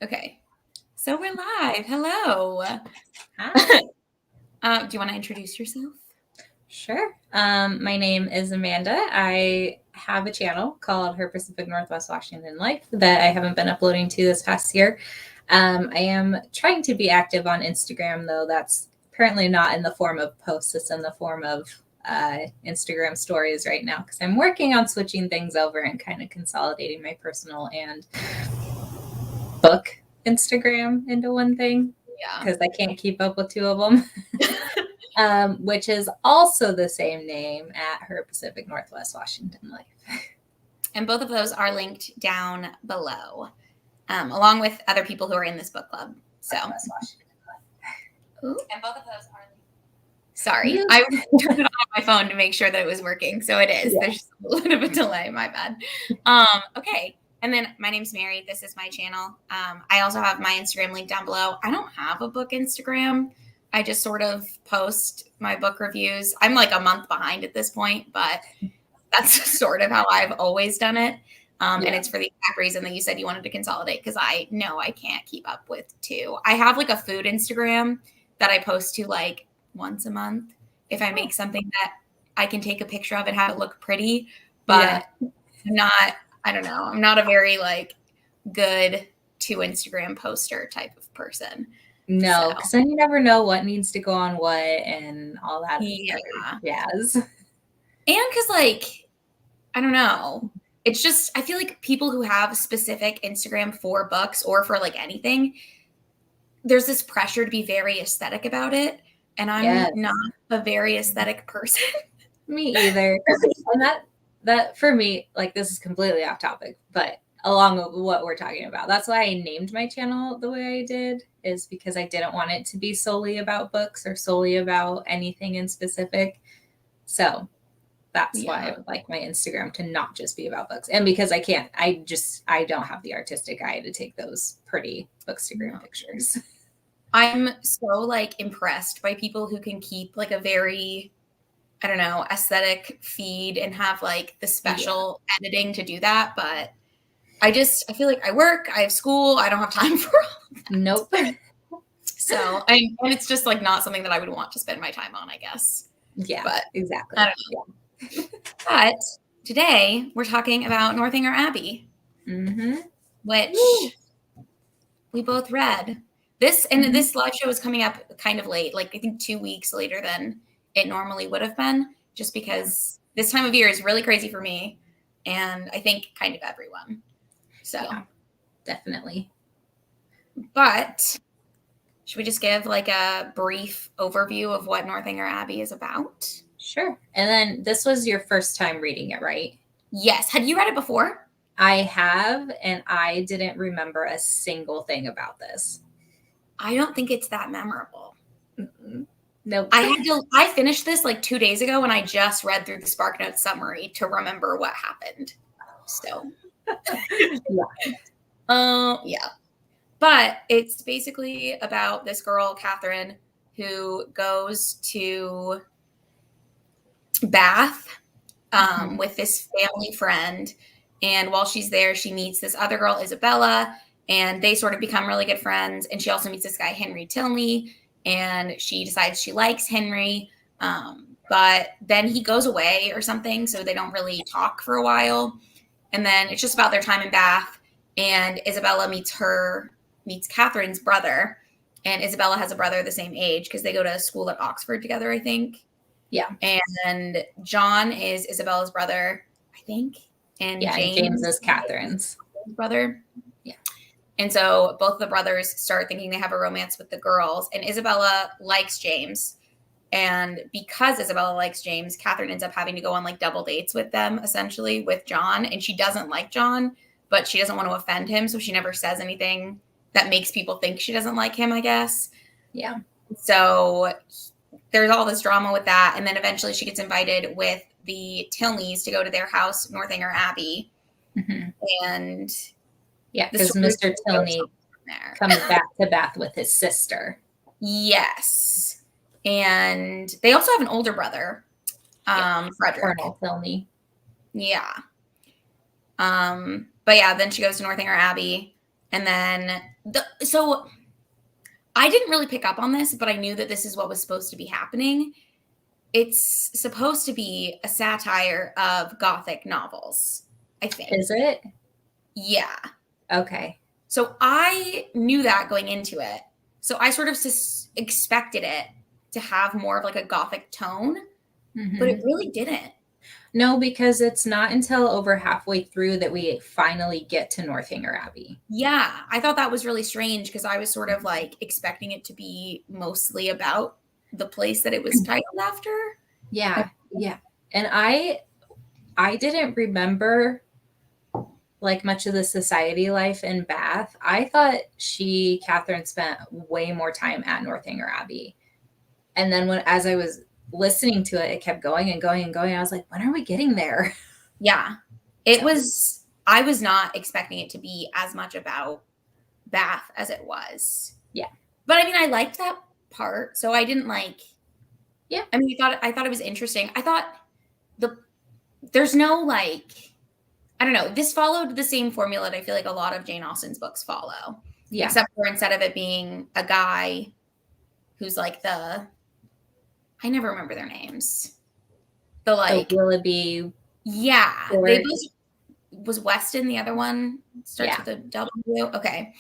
Okay, so we're live. Hello. Hi. Do you want to introduce yourself? Sure. My name is Amanda. I have a channel called Her Pacific Northwest Washington Life that I haven't been uploading to this past year. I am trying to be active on Instagram, though that's apparently not in the form of posts. It's in the form of Instagram stories right now because I'm working on switching things over and kind of consolidating my personal and book Instagram into one thing. Yeah. Because I can't keep up with two of them. Which is also the same name at Her Pacific Northwest Washington Life. And both of those are linked down below, along with other people who are in this book club. So, Northwest Washington Life. And both of those are linked. Sorry, I turned it on my phone to make sure that it was working. So it is. Yeah. There's just a little bit of a delay. My bad. Okay. And then my name's Mary. This is my channel. I also have my Instagram link down below. I don't have a book Instagram. I just sort of post my book reviews. I'm like a month behind at this point, but that's sort of how I've always done it. And it's for the exact reason that you said you wanted to consolidate, because I know I can't keep up with two. I have like a food Instagram that I post to like once a month if I make something that I can take a picture of and have it look pretty, but I don't know. I'm not a very like good to Instagram poster type of person. No, because then you never know what needs to go on what and all that jazz. And because like, I don't know. It's just, I feel like people who have specific Instagram for books or for like anything, there's this pressure to be very aesthetic about it. And I'm not a very aesthetic person. Me either. And that for me, like, this is completely off topic, but along with what we're talking about, that's why I named my channel the way I did, is because I didn't want it to be solely about books or solely about anything in specific. So that's why I would like my Instagram to not just be about books. And because I don't have the artistic eye to take those pretty bookstagram pictures. I'm so like impressed by people who can keep like a very, I don't know, aesthetic feed and have like the special editing to do that. But I feel like I work, I have school, I don't have time for all of that. Nope. So, and it's just like not something that I would want to spend my time on, I guess. Yeah, but exactly. I don't know. Yeah. But today we're talking about Northanger Abbey, which we both read. This live show is coming up kind of late, like I think 2 weeks later than it normally would have been, just because this time of year is really crazy for me, and I think kind of everyone. So definitely. But should we just give like a brief overview of what Northanger Abbey is about? Sure. And then this was your first time reading it, right? Yes. Had you read it before? I have, and I didn't remember a single thing about this. I don't think it's that memorable. Nope. I finished this like 2 days ago, and I just read through the SparkNotes summary to remember what happened. So, yeah. But it's basically about this girl, Catherine, who goes to Bath with this family friend. And while she's there, she meets this other girl, Isabella, and they sort of become really good friends. And she also meets this guy, Henry Tilney, and she decides she likes Henry. But then he goes away or something, so they don't really talk for a while. And then it's just about their time in Bath. And Isabella meets Catherine's brother. And Isabella has a brother the same age because they go to school at Oxford together, I think. Yeah. And John is Isabella's brother, I think. And James is Catherine's brother. Yeah. And so both of the brothers start thinking they have a romance with the girls. And Isabella likes James. And because Isabella likes James, Catherine ends up having to go on like double dates with them, essentially, with John. And she doesn't like John, but she doesn't want to offend him. So she never says anything that makes people think she doesn't like him, I guess. Yeah. So there's all this drama with that. And then eventually she gets invited with the Tilneys to go to their house, Northanger Abbey. And because Mr. Tilney comes back to Bath with his sister. Yes. And they also have an older brother, Frederick. Colonel Tilney. Yeah. But yeah, then she goes to Northanger Abbey. And then so I didn't really pick up on this, but I knew that this is what was supposed to be happening. It's supposed to be a satire of Gothic novels, I think. Is it? Yeah. Okay. So I knew that going into it. So I sort of expected it to have more of like a Gothic tone, but it really didn't. No, because it's not until over halfway through that we finally get to Northanger Abbey. Yeah, I thought that was really strange because I was sort of like expecting it to be mostly about the place that it was titled after. Yeah, yeah. And I didn't remember like much of the society life in Bath. I thought Catherine spent way more time at Northanger Abbey. And then as I was listening to it, it kept going and going and going. I was like, when are we getting there? Yeah, I was not expecting it to be as much about Bath as it was. Yeah. But I mean, I liked that part. So I didn't like, yeah. I mean, I thought it was interesting. I thought there's no like, I don't know. This followed the same formula that I feel like a lot of Jane Austen's books follow. Yeah. Except for instead of it being a guy who's like I never remember their names. The like Willoughby. Yeah. They was Weston the other one? Starts with a W. Okay.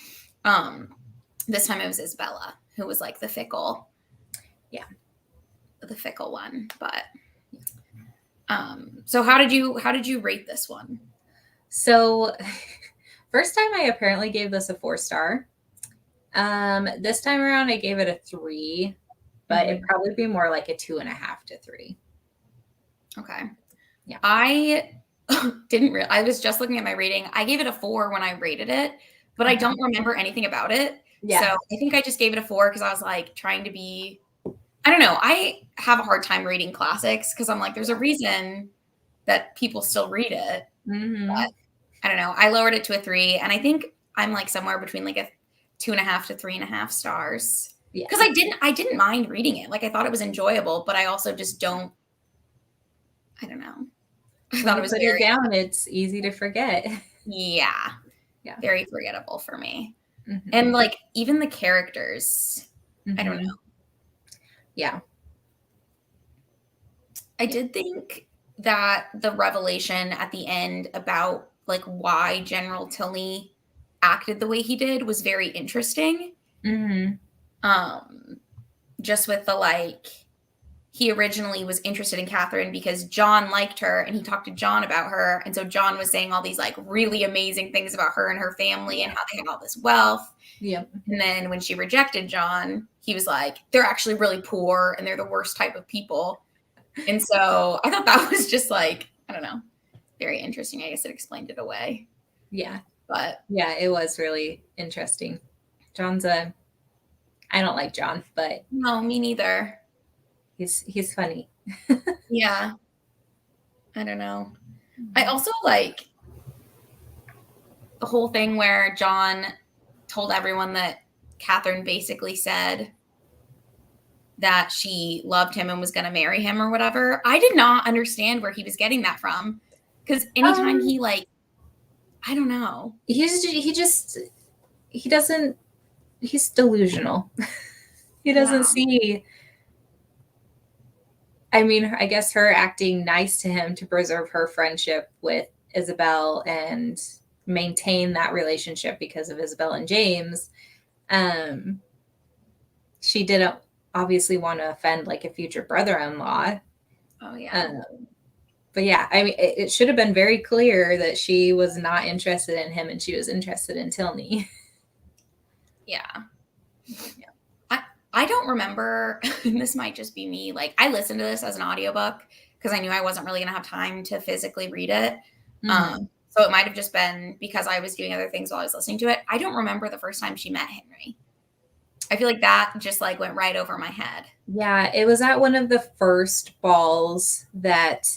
This time it was Isabella, who was like the fickle. Yeah. The fickle one. But so how did you rate this one? So first time I apparently gave this a 4-star. This time around I gave it a 3, but it'd probably be more like a 2.5 to 3. Okay. Yeah. I I was just looking at my rating. I gave it a 4 when I rated it, but I don't remember anything about it. Yeah. So I think I just gave it a 4 because I was like trying to be, I don't know. I have a hard time reading classics because I'm like, there's a reason that people still read it. But I don't know. I lowered it to a 3, and I think I'm like somewhere between like a 2.5 to 3.5 stars. Because I didn't mind reading it. Like I thought it was enjoyable, but I also just don't. I don't know. I thought it was very down. It's easy to forget. Yeah. Very forgettable for me. And like even the characters, I don't know. Yeah. I did think that the revelation at the end about like why General Tilney acted the way he did was very interesting. Just with the like, he originally was interested in Catherine because John liked her and he talked to John about her. And so John was saying all these like really amazing things about her and her family and how they had all this wealth. Yep. And then when she rejected John, he was like, they're actually really poor and they're the worst type of people. And so I thought that was just like, I don't know, very interesting. I guess it explained it away. Yeah. But yeah, it was really interesting. I don't like John, but no, me neither. He's funny. Yeah. I don't know. I also like the whole thing where John told everyone that Catherine basically said that she loved him and was going to marry him or whatever. I did not understand where he was getting that from. Because anytime he like, I don't know. He's delusional. He doesn't see. I mean, I guess her acting nice to him to preserve her friendship with Isabel and maintain that relationship because of Isabel and James. She didn't obviously want to offend like a future brother-in-law. Oh yeah. But yeah, I mean, it should have been very clear that she was not interested in him and she was interested in Tilney. Yeah. I don't remember, and this might just be me, like I listened to this as an audiobook because I knew I wasn't really going to have time to physically read it. So it might have just been because I was doing other things while I was listening to it. I don't remember the first time she met Henry. I feel like that just like went right over my head. Yeah, it was at one of the first balls that,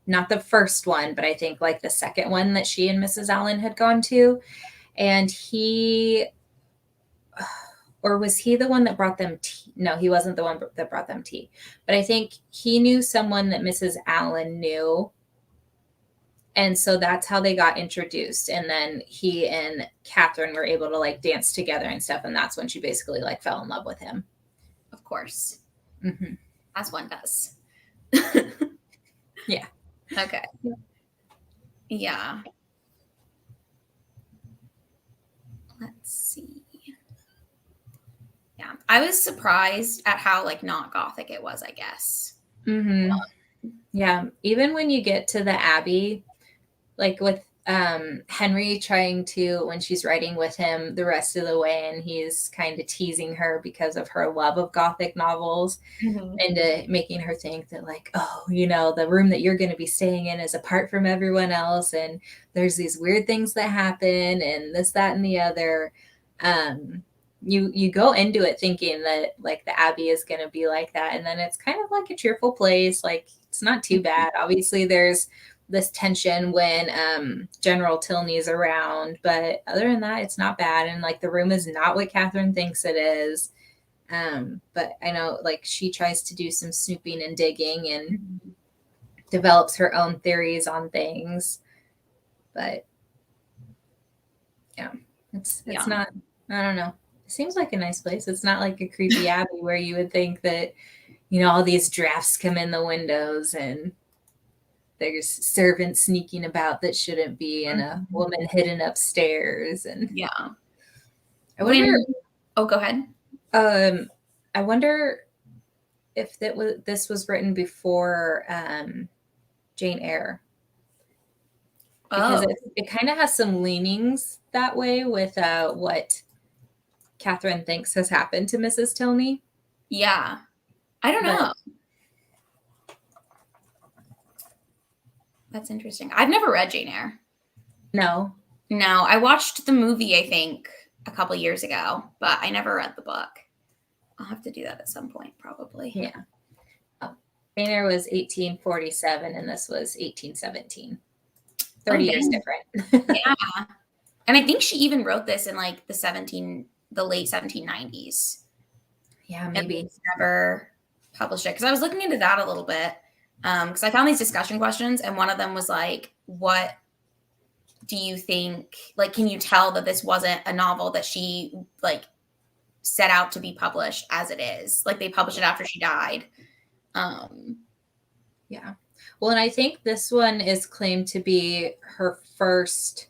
not the first one, but I think like the second one that she and Mrs. Allen had gone to. And or was he the one that brought them tea? No, he wasn't the one that brought them tea. But I think he knew someone that Mrs. Allen knew. And so that's how they got introduced. And then he and Catherine were able to like dance together and stuff. And that's when she basically like fell in love with him. Of course. Mm-hmm. As one does. Yeah. Okay. Yeah. Let's see. Yeah. I was surprised at how like not gothic it was, I guess. Mm-hmm. Yeah. Even when you get to the Abbey, like with Henry trying to, when she's writing with him the rest of the way, and he's kind of teasing her because of her love of Gothic novels, and making her think that like, oh, you know, the room that you're going to be staying in is apart from everyone else, and there's these weird things that happen, and this, that, and the other. You go into it thinking that like the Abbey is going to be like that, and then it's kind of like a cheerful place. Like it's not too bad. Obviously, there's this tension when General Tilney's around, but other than that, it's not bad. And like the room is not what Catherine thinks it is. But I know like she tries to do some snooping and digging and develops her own theories on things. But yeah, it's not, I don't know. It seems like a nice place. It's not like a creepy abbey where you would think that, you know, all these drafts come in the windows and there's servants sneaking about that shouldn't be, and a woman hidden upstairs. And yeah. I wonder. Oh, go ahead. I wonder if this was written before Jane Eyre, because it kind of has some leanings that way with what Catherine thinks has happened to Mrs. Tilney. Yeah, I don't know. That's interesting. I've never read Jane Eyre. No, I watched the movie, I think, a couple years ago, but I never read the book. I'll have to do that at some point, probably. Yeah. Jane Eyre was 1847, and this was 1817. 30 years different. Yeah. And I think she even wrote this in like the late 1790s. Yeah, maybe. And never published it. Because I was looking into that a little bit. Because I found these discussion questions, and one of them was like, what do you think, like, can you tell that this wasn't a novel that she like set out to be published as it is? Like they published it after she died. Yeah. Well, and I think this one is claimed to be her first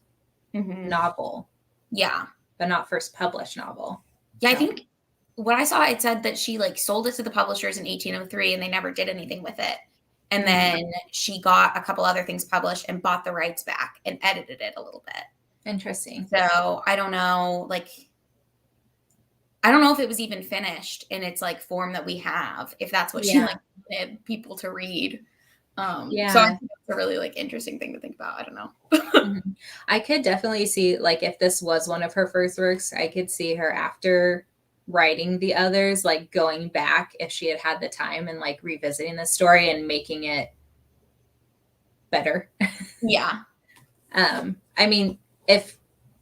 novel. Yeah. But not first published novel. Yeah, so. I think what I saw, it said that she like sold it to the publishers in 1803 and they never did anything with it. And then she got a couple other things published and bought the rights back and edited it a little bit. Interesting. So I don't know, like, I don't know if it was even finished in its like form that we have, if that's what she like wanted people to read. So I think it's a really like interesting thing to think about. I don't know. I could definitely see like if this was one of her first works, I could see her after writing the others, like going back if she had had the time and like revisiting the story and making it better. Yeah. I mean, if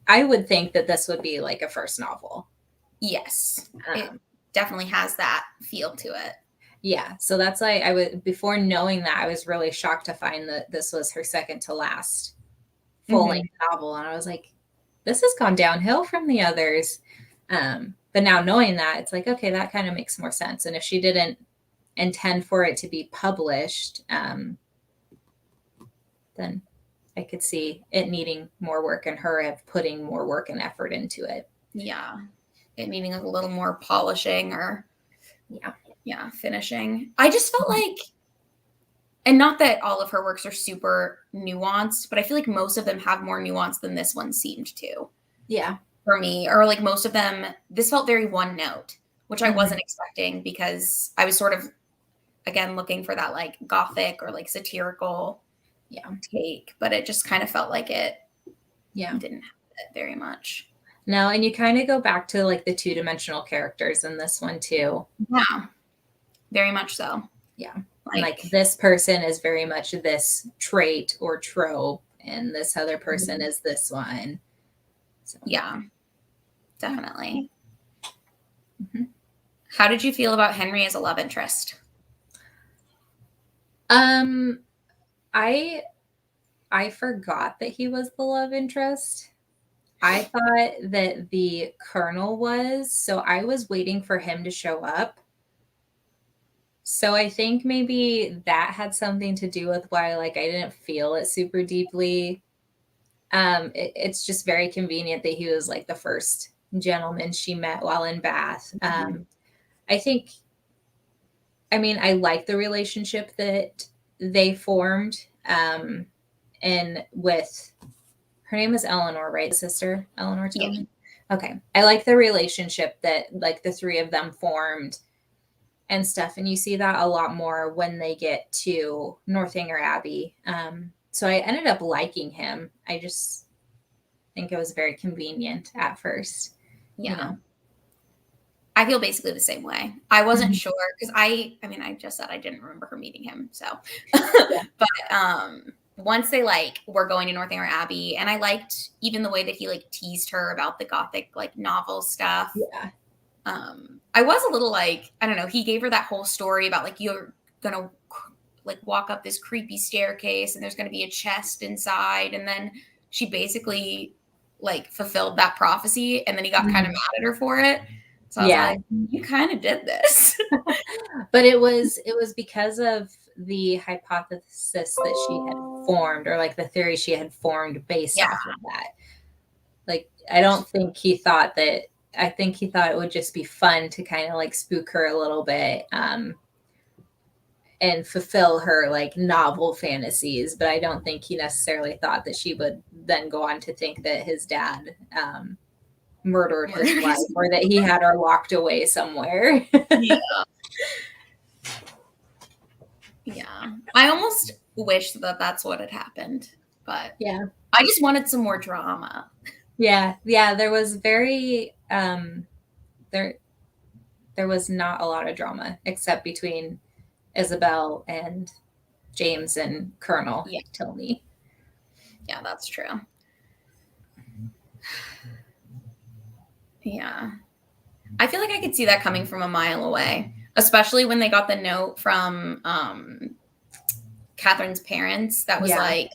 I would think that this would be like a first novel. Yes. It definitely has that feel to it. Yeah. So that's like, before knowing that, I was really shocked to find that this was her second to last full-length novel. And I was like, this has gone downhill from the others. But now knowing that, it's like, okay, that kind of makes more sense. And if she didn't intend for it to be published, then I could see it needing more work and her putting more work and effort into it. Yeah. It needing a little more polishing or finishing. I just felt like, and not that all of her works are super nuanced, but I feel like most of them have more nuance than this one seemed to. Yeah. For me, or like most of them, this felt very one note, which I wasn't expecting because I was sort of, again, looking for that like gothic or like satirical take, but it just kind of felt like it didn't have it very much. No, and you kind of go back to like the two-dimensional characters in this one too. Yeah, very much so. Yeah. Like this person is very much this trait or trope, and this other person is this one. So. Yeah, definitely. How did you feel about Henry as a love interest? I I forgot that he was the love interest. I thought that the Colonel was, so I was waiting for him to show up. So I think maybe that had something to do with why like I didn't feel it super deeply. It's just very convenient that he was like the first gentleman she met while in Bath. I think, I mean, I like the relationship that they formed. And with her name is Eleanor, right? The sister, Eleanor Tillman. Yeah. Okay. I like the relationship that like the three of them formed and stuff. And you see that a lot more when they get to Northanger Abbey. So I ended up liking him. I just think it was very convenient at first. Yeah. You know? I feel basically the same way. I wasn't sure because I mean, I just said I didn't remember her meeting him. So, yeah. But once they like were going to Northanger Abbey, and I liked even the way that he like teased her about the Gothic like novel stuff. Yeah. I was a little like, I don't know, he gave her that whole story about like, you're going to like walk up this creepy staircase and there's going to be a chest inside. And then she basically like fulfilled that prophecy. And then he got kind of mad at her for it. So I was like, you kind of did this. But it was because of the hypothesis that she had formed, or like the theory she had formed based off of that. Like, I don't think he thought that, I think he thought it would just be fun to kind of like spook her a little bit and fulfill her like novel fantasies. But I don't think he necessarily thought that she would then go on to think that his dad murdered his wife, or that he had her locked away somewhere. Yeah. I almost wish that that's what had happened, but yeah, I just wanted some more drama. Yeah. There was very there was not a lot of drama except between Isabel and James and Colonel Tilney. Yeah, that's true. Yeah. I feel like I could see that coming from a mile away, especially when they got the note from Catherine's parents that was like,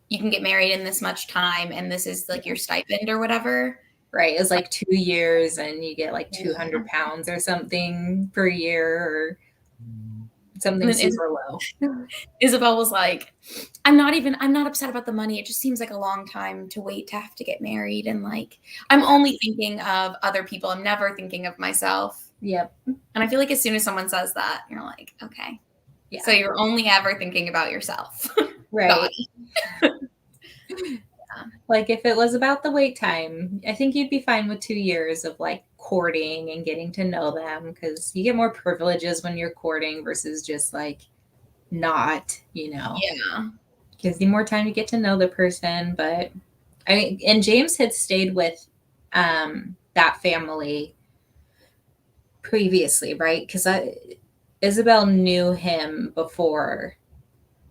you can get married in this much time and this is like your stipend or whatever. Right. It was like 2 years and you get like 200 pounds or something per year or something super low. Isabel was like, I'm not upset about the money. It just seems like a long time to wait to have to get married. And like, I'm only thinking of other people. I'm never thinking of myself. Yep. And I feel like as soon as someone says that, you're like, okay. Yeah. So you're only ever thinking about yourself. Right. Like if it was about the wait time, I think you'd be fine with 2 years of like courting and getting to know them, because you get more privileges when you're courting versus just like not, you know. Yeah. Gives you more time to get to know the person. But I mean, and James had stayed with that family previously, right? Because Isabel knew him before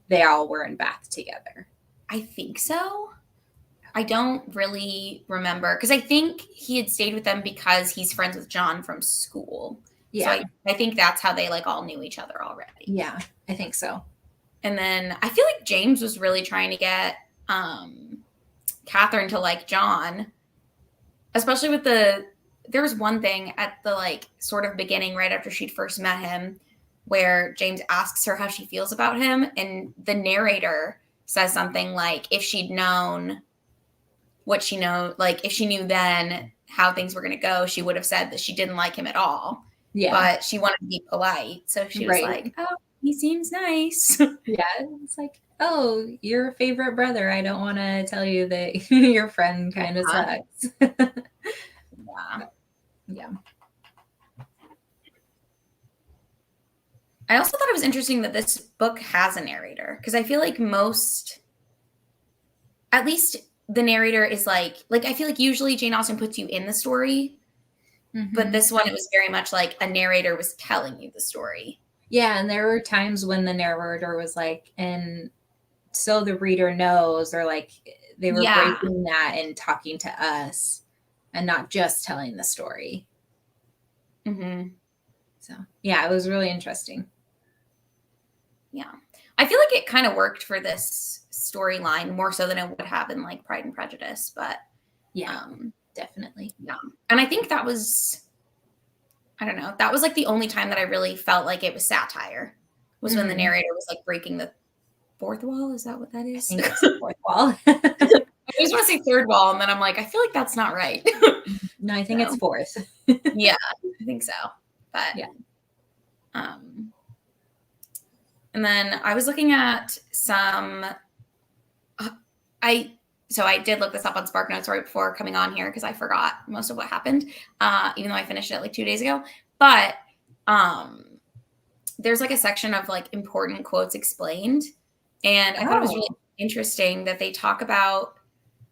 they all were in Bath together. I think so. I don't really remember, because I think he had stayed with them because he's friends with John from school. Yeah. So I think that's how they like all knew each other already. Yeah, I think so. And then I feel like James was really trying to get Catherine to like John, especially with there was one thing at the like sort of beginning right after she'd first met him where James asks her how she feels about him. And the narrator says something like, if she'd known what she like if she knew then how things were going to go, she would have said that she didn't like him at all. Yeah. But she wanted to be polite. So she was like, oh, he seems nice. Yeah. It's like, oh, your favorite brother. I don't want to tell you that your friend kind of sucks. Yeah. I also thought it was interesting that this book has a narrator, because I feel like at least the narrator is like I feel like usually Jane Austen puts you in the story, but this one, it was very much like a narrator was telling you the story. Yeah, and there were times when the narrator was like, and so the reader knows, or like they were breaking that and talking to us and not just telling the story. Mm-hmm. So, yeah, it was really interesting. Yeah. I feel like it kind of worked for this storyline more so than it would have in like Pride and Prejudice, but definitely. Yeah. And I think that was, I don't know, that was like the only time that I really felt like it was satire, was when the narrator was like breaking the fourth wall. Is that what that is? I think it's the fourth wall. I always want to say third wall, and then I'm like, I feel like that's not right. No, I think it's fourth. Yeah, I think so. But yeah. And then I was looking at some. I did look this up on SparkNotes right before coming on here because I forgot most of what happened, even though I finished it like 2 days ago. But there's like a section of like important quotes explained, and I thought it was really interesting that they talk about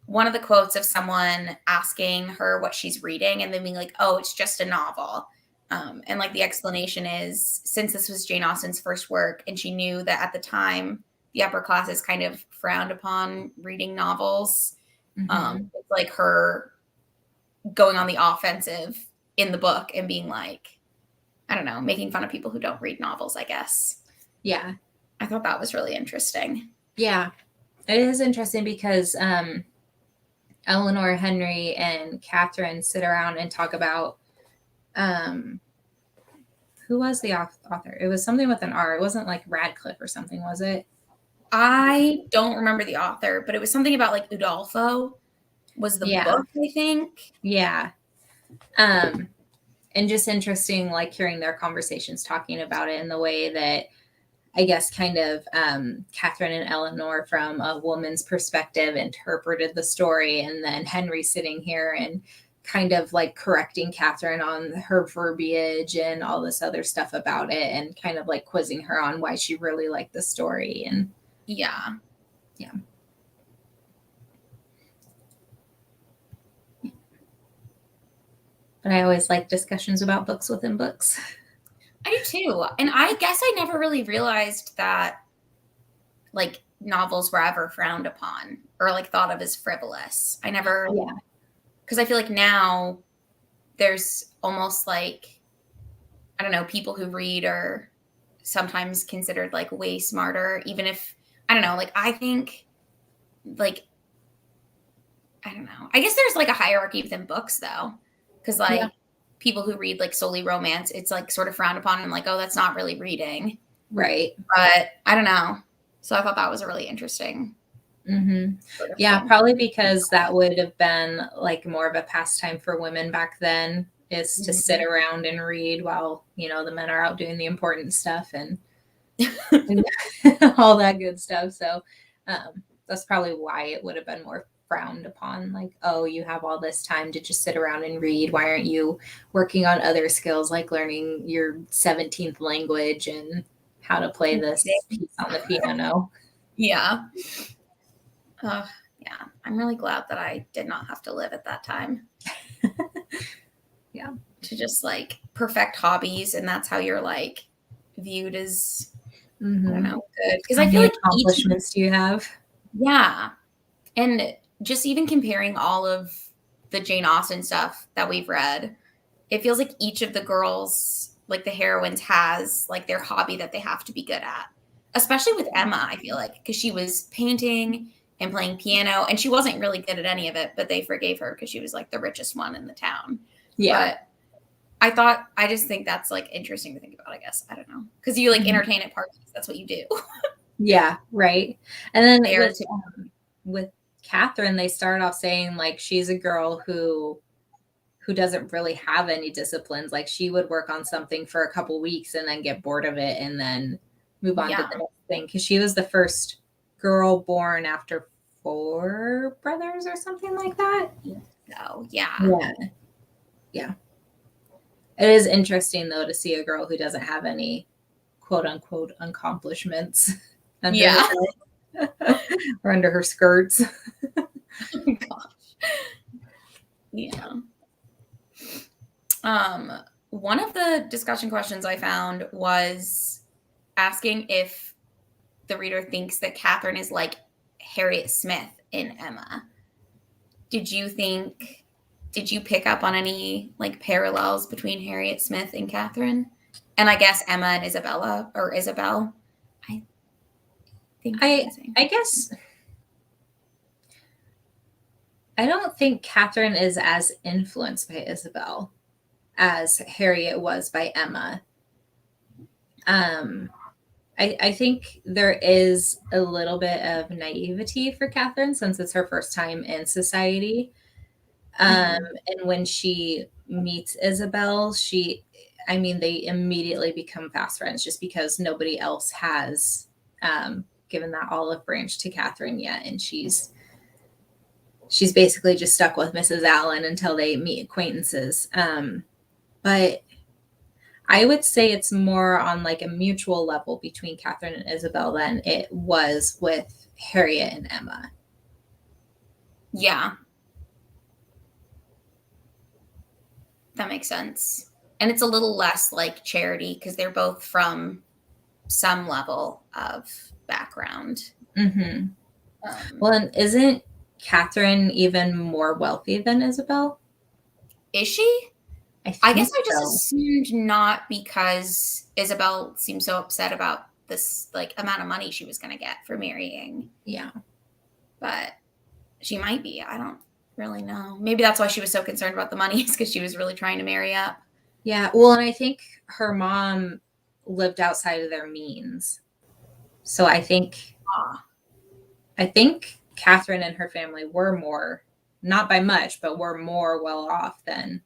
one of the quotes of someone asking her what she's reading and then being like, oh, it's just a novel. And like the explanation is, since this was Jane Austen's first work and she knew that at the time the upper classes kind of frowned upon reading novels, it's like her going on the offensive in the book and being like, I don't know, making fun of people who don't read novels, I guess. Yeah. I thought that was really interesting. Yeah. It is interesting because Eleanor, Henry, and Catherine sit around and talk about who was the author? It was something with an R. It wasn't like Radcliffe or something, was it? I don't remember the author, but it was something about like Udolpho was the book, I think. Yeah. And just interesting, like hearing their conversations talking about it in the way that I guess kind of Catherine and Eleanor from a woman's perspective interpreted the story, and then Henry sitting here and kind of like correcting Catherine on her verbiage and all this other stuff about it, and kind of like quizzing her on why she really liked the story. And yeah. But I always like discussions about books within books. I do too. And I guess I never really realized that like novels were ever frowned upon or like thought of as frivolous. I never, because I feel like now there's almost like, I don't know, people who read are sometimes considered like way smarter, even if, I don't know, like I think like, I don't know. I guess there's like a hierarchy within books though. Because like people who read like solely romance, it's like sort of frowned upon and like, oh, that's not really reading. Right. But I don't know. So I thought that was a really interesting. Sort of thing. Probably because that would have been like more of a pastime for women back then, is to sit around and read while, you know, the men are out doing the important stuff and all that good stuff. So that's probably why it would have been more frowned upon, like, oh, you have all this time to just sit around and read. Why aren't you working on other skills like learning your 17th language and how to play this piece on the piano? Yeah. I'm really glad that I did not have to live at that time. To just like perfect hobbies, and that's how you're like viewed as I don't know, good. Because I feel like accomplishments do you have? Yeah. And just even comparing all of the Jane Austen stuff that we've read, it feels like each of the girls, like the heroines, has like their hobby that they have to be good at. Especially with Emma, I feel like, because she was painting and playing piano, and she wasn't really good at any of it, but they forgave her because she was like the richest one in the town. But I just think that's like interesting to think about, I guess. I don't know. Because you like entertain at parties. That's what you do. Yeah, right. And then with Catherine, they start off saying like she's a girl who doesn't really have any disciplines. Like she would work on something for a couple weeks and then get bored of it and then move on to the next thing. Because she was the first girl born after 4 brothers or something like that. So yeah. It is interesting though to see a girl who doesn't have any quote unquote accomplishments under or under her skirts. Oh gosh. Yeah. One of the discussion questions I found was asking if the reader thinks that Catherine is like Harriet Smith in Emma. Did you pick up on any like parallels between Harriet Smith and Catherine? And I guess Emma and Isabella or Isabel. think I guess I don't think Catherine is as influenced by Isabel as Harriet was by Emma. I think there is a little bit of naivety for Catherine since it's her first time in society. And when she meets Isabel, they immediately become fast friends just because nobody else has given that olive branch to Catherine yet. And she's basically just stuck with Mrs. Allen until they meet acquaintances. But I would say it's more on like a mutual level between Catherine and Isabel than it was with Harriet and Emma. Yeah. That makes sense. And it's a little less like Charity because they're both from some level of background. Mm-hmm. Well, and isn't Catherine even more wealthy than Isabel? Is she? I guess I just so. assumed not because Isabel seemed so upset about this like amount of money she was going to get for marrying. Yeah. But she might be. I don't really know. Maybe that's why she was so concerned about the money is because she was really trying to marry up. Yeah. Well, and I think her mom lived outside of their means. So I think Catherine and her family were more, not by much, but were more well off than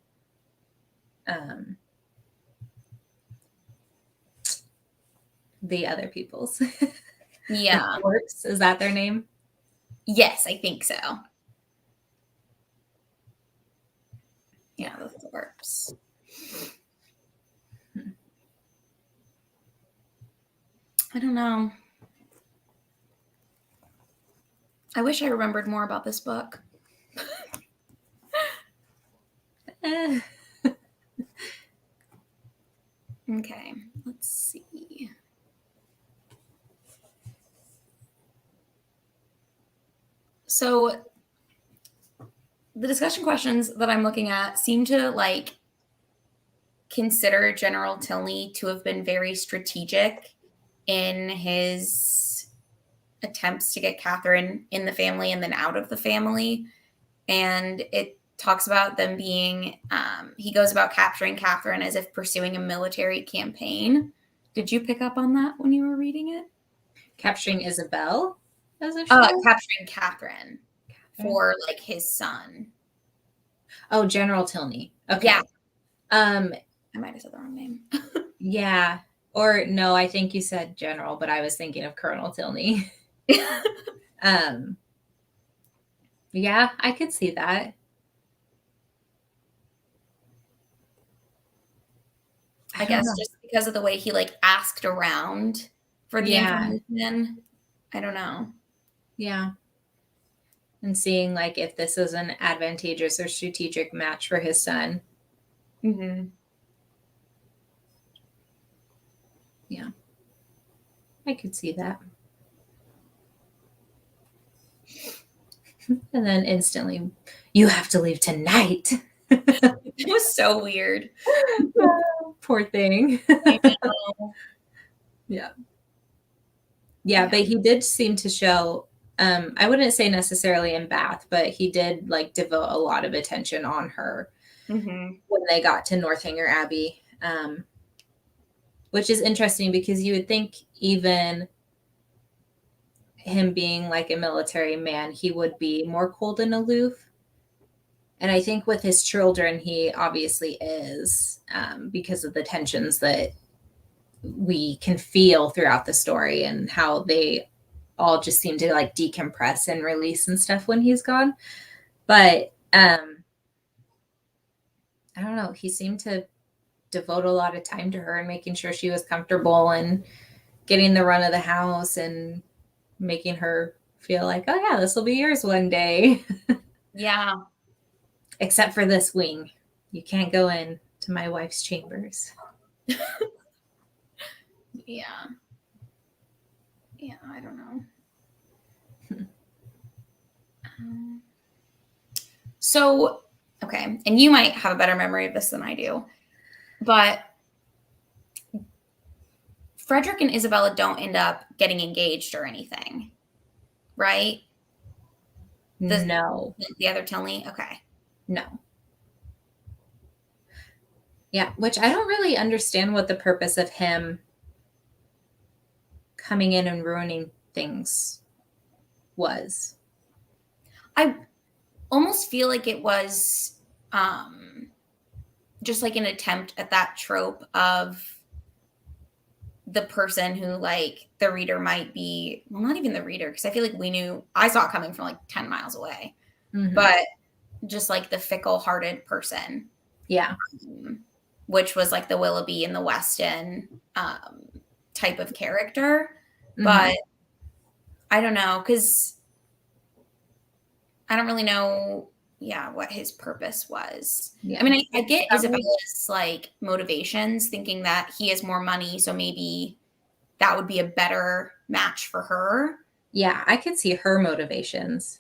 the other people's. Yeah. Thorpes, is that their name? Yes, I think so. Yeah, the Thorpes. I don't know. I wish I remembered more about this book. Okay, let's see. So the discussion questions that I'm looking at seem to like consider General Tilney to have been very strategic in his attempts to get Catherine in the family and then out of the family. And it talks about them being, he goes about capturing Catherine as if pursuing a military campaign. Did you pick up on that when you were reading it? Capturing Isabel as a show? Capturing Catherine for like his son. Oh, General Tilney. Okay. Yeah. I might have said the wrong name. Yeah. Or no, I think you said General, but I was thinking of Colonel Tilney. Yeah, I could see that. I guess just because of the way he like asked around for the information. I don't know. Yeah. And seeing like if this is an advantageous or strategic match for his son. Mm-hmm. Yeah. I could see that. And then instantly, you have to leave tonight. It was so weird. Poor thing. Yeah. Yeah, but he did seem to show, I wouldn't say necessarily in Bath, but he did like devote a lot of attention on her when they got to Northanger Abbey, which is interesting because you would think even him being like a military man, he would be more cold and aloof. And I think with his children, he obviously is, because of the tensions that we can feel throughout the story and how they all just seem to like decompress and release and stuff when he's gone. But I don't know, he seemed to devote a lot of time to her and making sure she was comfortable and getting the run of the house and making her feel like, oh yeah, this will be yours one day. Yeah. Except for this wing. You can't go in to my wife's chambers. Yeah. Yeah, I don't know. So, okay, and you might have a better memory of this than I do, but Frederick and Isabella don't end up getting engaged or anything, right? No. The other Tilney? Okay. No. Yeah, which I don't really understand what the purpose of him coming in and ruining things was. I almost feel like it was just like an attempt at that trope of the person who like the reader might be, well, not even the reader, because I feel like I saw it coming from like 10 miles away, but just like the fickle-hearted person. Yeah. Which was like the Willoughby and the Weston type of character. But I don't know, because I don't really know, what his purpose was. Yeah. I mean, I get Isabella's like motivations, thinking that he has more money, so maybe that would be a better match for her. Yeah, I could see her motivations.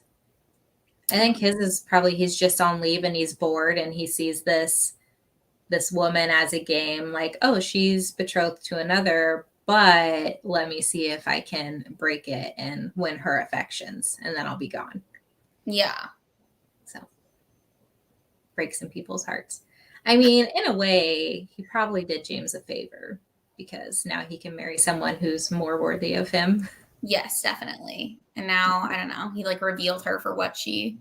I think his is probably he's just on leave and he's bored and he sees this woman as a game, like, oh, she's betrothed to another, but let me see if I can break it and win her affections, and then I'll be gone. Yeah. So break some people's hearts. I mean, in a way, he probably did James a favor because now he can marry someone who's more worthy of him. Yes, definitely. And now, I don't know, he like revealed her for what she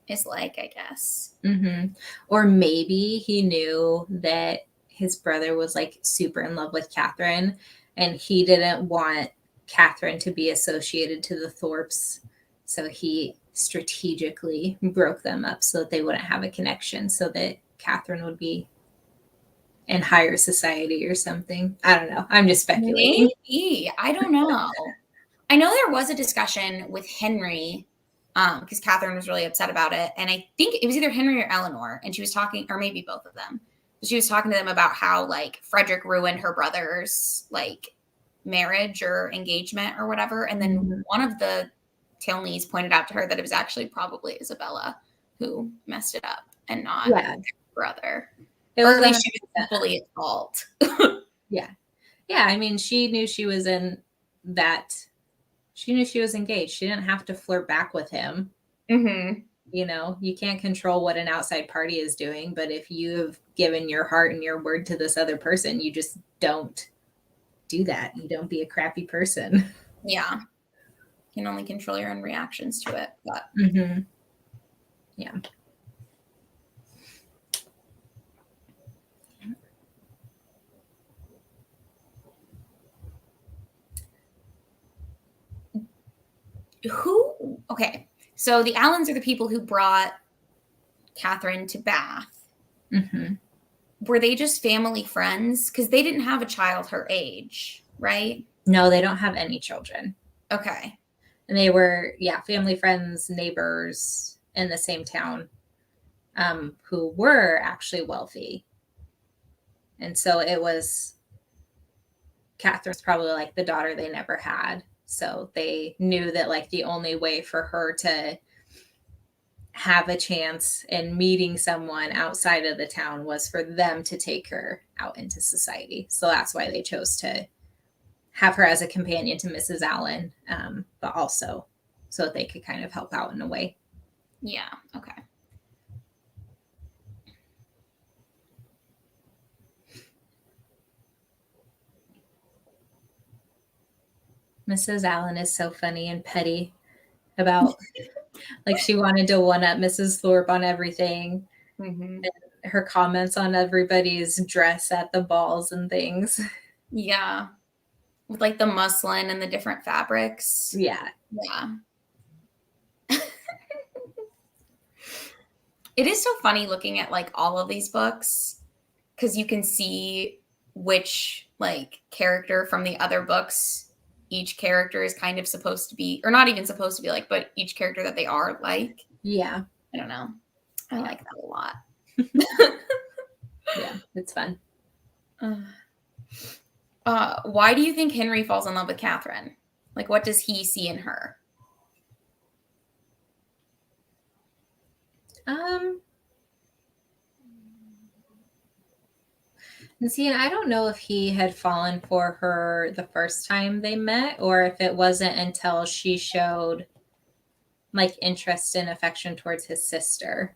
is like, I guess. Or maybe he knew that his brother was like super in love with Catherine and he didn't want Catherine to be associated to the Thorpes. So he strategically broke them up so that they wouldn't have a connection, so that Catherine would be in higher society or something. I don't know. I'm just speculating. Maybe. I don't know. I know there was a discussion with Henry because Catherine was really upset about it. And I think it was either Henry or Eleanor. And she was talking, or maybe both of them. She was talking to them about how like Frederick ruined her brother's like marriage or engagement or whatever. And then one of the Tilneys pointed out to her that it was actually probably Isabella who messed it up and not her brother. Or at least she was fully at fault. Yeah. I mean, she knew she was in that. She knew she was engaged. She didn't have to flirt back with him. You know, you can't control what an outside party is doing, but if you've given your heart and your word to this other person, you just don't do that. You don't be a crappy person. Yeah. You can only control your own reactions to it. But yeah. Okay, so the Allens are the people who brought Catherine to Bath. Were they just family friends? Because they didn't have a child her age, right? No, they don't have any children. Okay. And they were, family friends, neighbors in the same town who were actually wealthy. And so it was, Catherine's probably like the daughter they never had. So they knew that like the only way for her to have a chance in meeting someone outside of the town was for them to take her out into society. So that's why they chose to have her as a companion to Mrs. Allen, but also so that they could kind of help out in a way. Yeah. Okay. Mrs. Allen is so funny and petty about like she wanted to one up Mrs. Thorpe on everything. And her comments on everybody's dress at the balls and things. Yeah. With like the muslin and the different fabrics. Yeah. It is so funny looking at like all of these books because you can see which like character from the other books each character is kind of supposed to be, or not even supposed to be like, but each character that they are like. Yeah. I don't know. I like that a lot. Yeah, it's fun. Why do you think Henry falls in love with Catherine? Like, what does he see in her? And see, I don't know if he had fallen for her the first time they met, or if it wasn't until she showed like interest and affection towards his sister.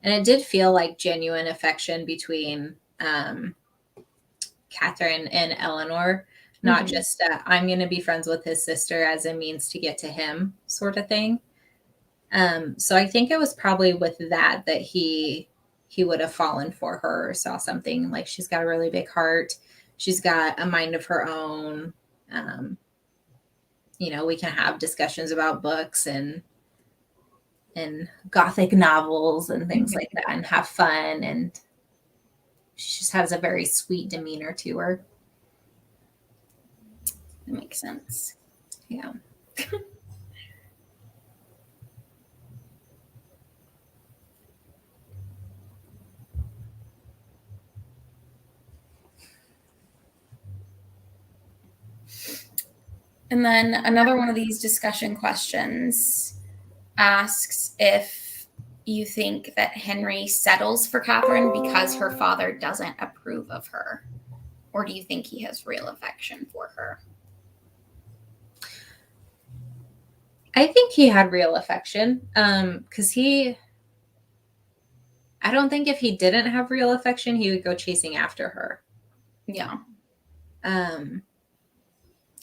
And it did feel like genuine affection between Catherine and Eleanor, not just I'm going to be friends with his sister as a means to get to him sort of thing. So I think it was probably with that he would have fallen for her or saw something like she's got a really big heart. She's got a mind of her own. We can have discussions about books and Gothic novels and things like that and have fun. And she just has a very sweet demeanor to her. That makes sense. Yeah. And then another one of these discussion questions asks if you think that Henry settles for Catherine because her father doesn't approve of her, or do you think he has real affection for her? I think he had real affection because I don't think if he didn't have real affection, he would go chasing after her. Yeah.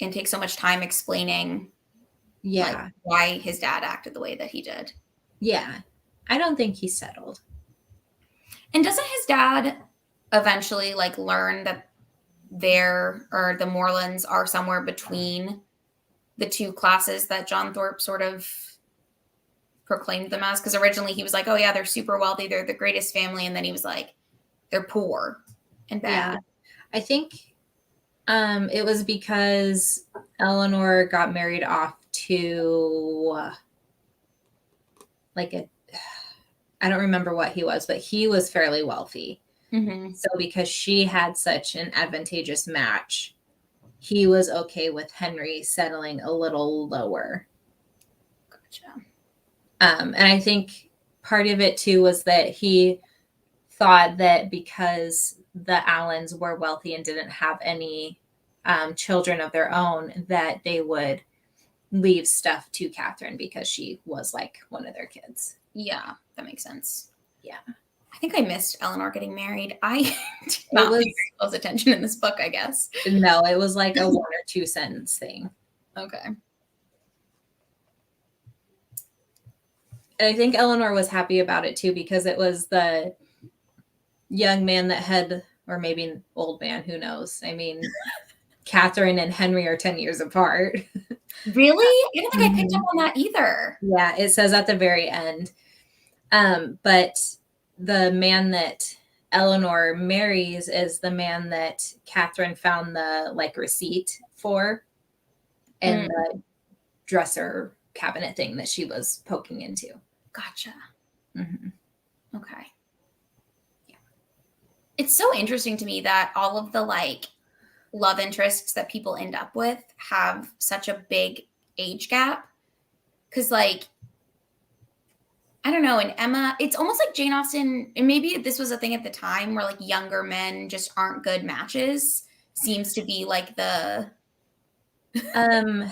And take so much time explaining why his dad acted the way that he did. Yeah. I don't think he settled. And doesn't his dad eventually learn that the Morlands are somewhere between the two classes that John Thorpe sort of proclaimed them as? Because originally he was like, oh yeah, they're super wealthy, they're the greatest family, and then he was like, they're poor and bad. Yeah. I think it was because Eleanor got married off to I don't remember what he was, but he was fairly wealthy. So because she had such an advantageous match, he was okay with Henry settling a little lower. Gotcha. And I think part of it too was that he thought that because the Allens were wealthy and didn't have any children of their own, that they would leave stuff to Catherine because she was like one of their kids. Yeah, that makes sense. Yeah. I think I missed Eleanor getting married. I did not pay very close attention in this book, I guess. No, it was like a 1 or 2 sentence thing. Okay. And I think Eleanor was happy about it too, because it was the young man that had, or maybe an old man, who knows? I mean, Catherine and Henry are 10 years apart. Really? I don't think I picked up on that either. Yeah, it says at the very end. But the man that Eleanor marries is the man that Catherine found the receipt for and the dresser cabinet thing that she was poking into. Gotcha. Okay. Yeah. It's so interesting to me that all of the love interests that people end up with have such a big age gap. Because I don't know, in Emma, it's almost like Jane Austen, and maybe this was a thing at the time where younger men just aren't good matches, seems to be the the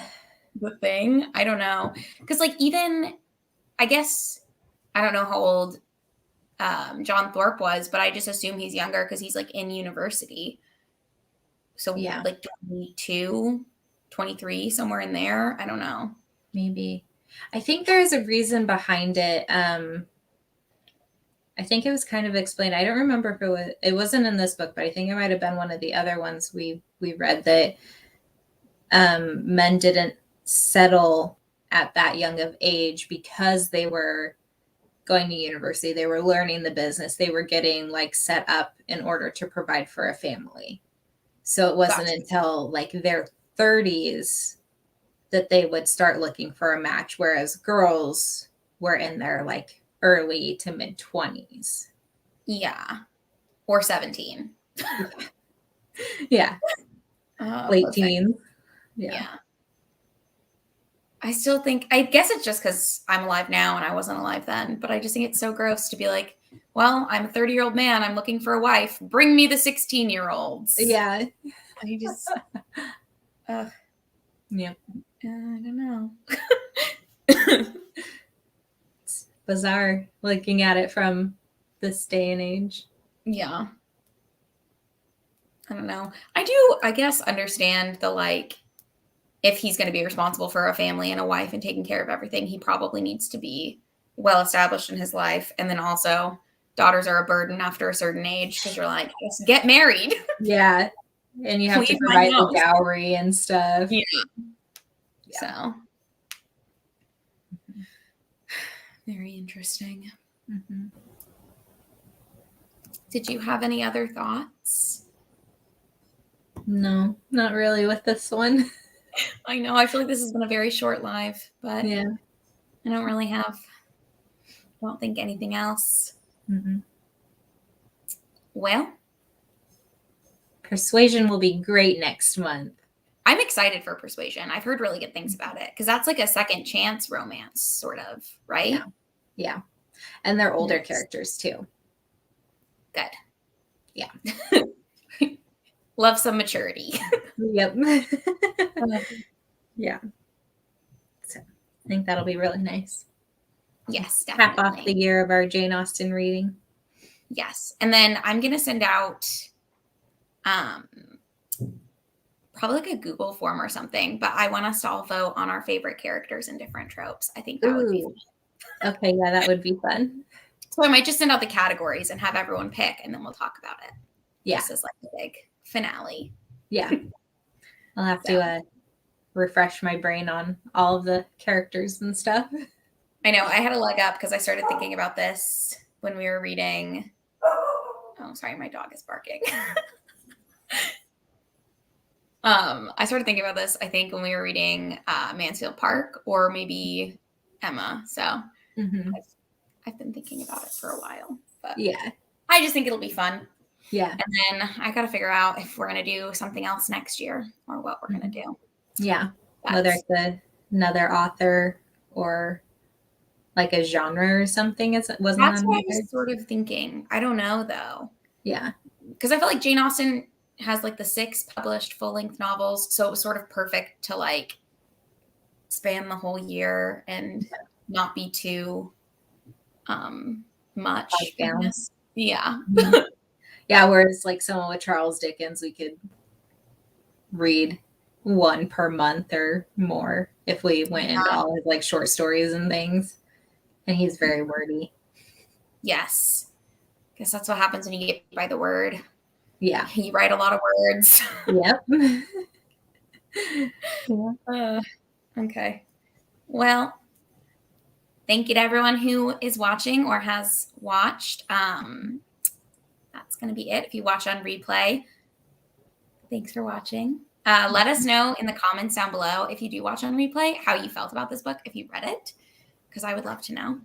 thing. I don't know. Because even, I guess, I don't know how old John Thorpe was, but I just assume he's younger because he's in university. So yeah, 22, 23, somewhere in there. I don't know. Maybe. I think there's a reason behind it. I think it was kind of explained. I don't remember if it wasn't in this book, but I think it might have been one of the other ones we read, that men didn't settle at that young of age because they were going to university. They were learning the business. They were getting set up in order to provide for a family. So it wasn't until their 30s that they would start looking for a match, whereas girls were in their early to mid 20s. Yeah. Or 17. Yeah. Late teens. Yeah. I still think, I guess it's just because I'm alive now and I wasn't alive then, but I just think it's so gross to be well, I'm a 30-year-old man. I'm looking for a wife. Bring me the 16-year-olds. Yeah. I just, Yeah. I don't know. It's bizarre looking at it from this day and age. Yeah. I don't know. I do, I guess, understand the like, if he's going to be responsible for a family and a wife and taking care of everything, he probably needs to be well established in his life. And then also, daughters are a burden after a certain age because you're like, just get married. Yeah. And you have to Leave my provide the house. dowry and stuff. Yeah. Yeah. So, very interesting. Mm-hmm. Did you have any other thoughts? No, not really with this one. I know. I feel like this has been a very short live, but Yeah. I don't really have, I don't think anything else. Mm-hmm. Well, Persuasion will be great next month. I'm excited for Persuasion. I've heard really good things about it because that's like a second chance romance, sort of, right? Yeah. Yeah. And they're older Nice. characters too. Good. Yeah. Love some maturity. Yep. Yeah. So I think that'll be really nice. Yes, Cap definitely. off the year of our Jane Austen reading. Yes. And then I'm going to send out probably like a Google form or something, but I want us to all vote on our favorite characters and different tropes. I think that would be fun. Okay, yeah, that would be fun. So I might just send out the categories and have everyone pick, and then we'll talk about it. Yeah. This is like the big finale. Yeah. I'll have to refresh my brain on all of the characters and stuff. I know. I had a leg up because I started thinking about this when we were reading. Oh, sorry, my dog is barking. I started thinking about this, I think, when we were reading Mansfield Park or maybe Emma. So I've been thinking about it for a while. But yeah. I just think it'll be fun. Yeah. And then I got to figure out if we're going to do something else next year or what we're going to do. Yeah. Whether it's another author or like a genre or something. That's what I was sort of thinking. I don't know, though. Yeah. Because I feel like Jane Austen has like the 6 published full-length novels. So it was sort of perfect to like span the whole year and not be too much. Down. Yeah. Yeah, whereas like someone with Charles Dickens, we could read one per month or more if we went into all his like short stories and things. And he's very wordy. Yes. Guess that's what happens when you get by the word. Yeah. You write a lot of words. Yep. Yeah. Okay. Well, thank you to everyone who is watching or has watched. That's going to be it. If you watch on replay, thanks for watching. Let us know in the comments down below if you do watch on replay, how you felt about this book, if you read it, because I would love to know.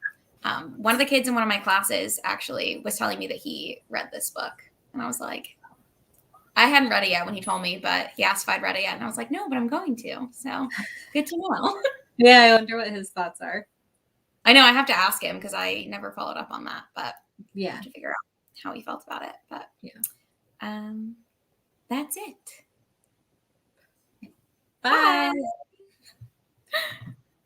One of the kids in one of my classes actually was telling me that he read this book. And I was like, I hadn't read it yet when he told me, but he asked if I'd read it yet. And I was like, no, but I'm going to. So good to know. Yeah, I wonder what his thoughts are. I know I have to ask him because I never followed up on that, but yeah, I have to figure out how he felt about it. But yeah, that's it. Bye.